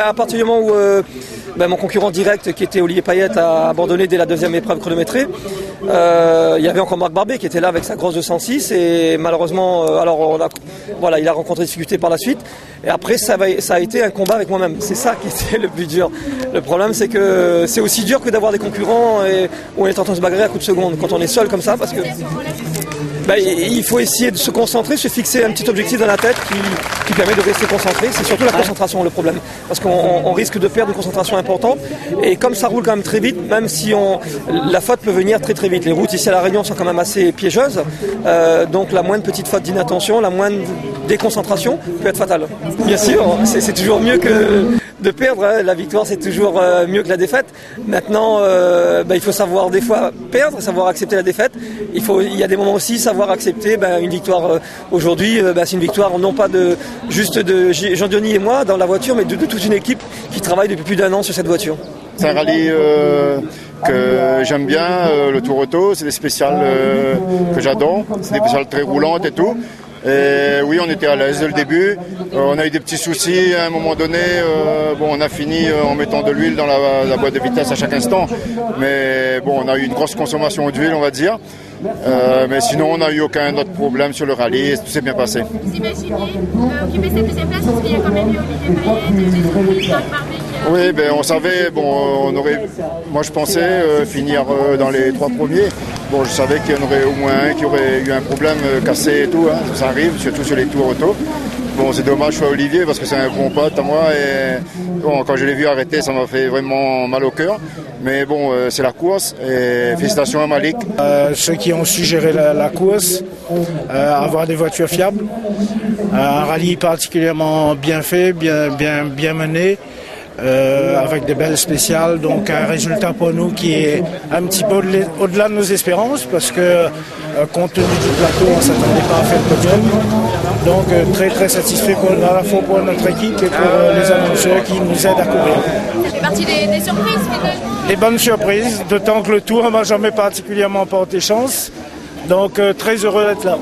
à partir du moment où mon concurrent direct, qui était Olivier Payette, a abandonné dès la deuxième épreuve chronométrée, il y avait encore Marc Barbet qui était là avec sa grosse 206 et malheureusement, il a rencontré des difficultés par la suite. Et après, ça a été un combat avec moi-même. C'est ça qui était le plus dur. Le problème, c'est que c'est aussi dur que d'avoir des concurrents où on est en train de se bagarrer à coups de seconde. Quand on est seul comme ça, parce que il faut essayer de se concentrer, se fixer un petit objectif dans la tête qui permet de rester concentré. C'est surtout la concentration le problème. Parce qu'on risque de perdre une concentration importante. Et comme ça roule quand même très vite, même si la faute peut venir très très vite. Les routes ici à La Réunion sont quand même assez piégeuses. Donc la moindre petite faute d'inattention, la moindre déconcentration peut être fatale. Bien sûr, c'est toujours mieux que de perdre. La victoire, c'est toujours mieux que la défaite. Maintenant, il faut savoir des fois perdre, savoir accepter la défaite. Il y a des moments aussi savoir accepter une victoire. Aujourd'hui, c'est une victoire non pas juste de Jean-Denis et moi dans la voiture, mais de toute une équipe qui travaille depuis plus d'1 an sur cette voiture. C'est un rallye que j'aime bien, le Tour Auto. C'est des spéciales que j'adore. C'est des spéciales très roulantes et tout. Et oui, on était à l'aise dès le début. On a eu des petits soucis à un moment donné. On a fini en mettant de l'huile dans la boîte de vitesse à chaque instant. Mais on a eu une grosse consommation d'huile, on va dire. Mais sinon, on n'a eu aucun autre problème sur le rallye et tout s'est bien passé. Vous imaginez occuper cette deuxième place parce qu'il y a quand même eu Olivier Payette, Marc Barbet. Oui, on savait, moi je pensais finir dans les 3 premiers. Je savais qu'il y en aurait au moins un qui aurait eu un problème cassé et tout, hein. Ça arrive, surtout sur les tours auto. C'est dommage pour Olivier parce que c'est un bon pote à moi et quand je l'ai vu arrêter, ça m'a fait vraiment mal au cœur. Mais c'est la course et félicitations à Malik. Ceux qui ont su gérer la course, avoir des voitures fiables, un rallye particulièrement bien fait, bien mené. Avec des belles spéciales, donc un résultat pour nous qui est un petit peu au-delà de nos espérances parce que compte tenu du plateau, on ne s'attendait pas à faire le podium. Donc très très satisfait à la fois pour notre équipe et pour les annonceurs qui nous aident à courir. Ça fait partie des surprises finalement. Les bonnes surprises, d'autant que le Tour ne m'a jamais particulièrement porté chance. Donc très heureux d'être là.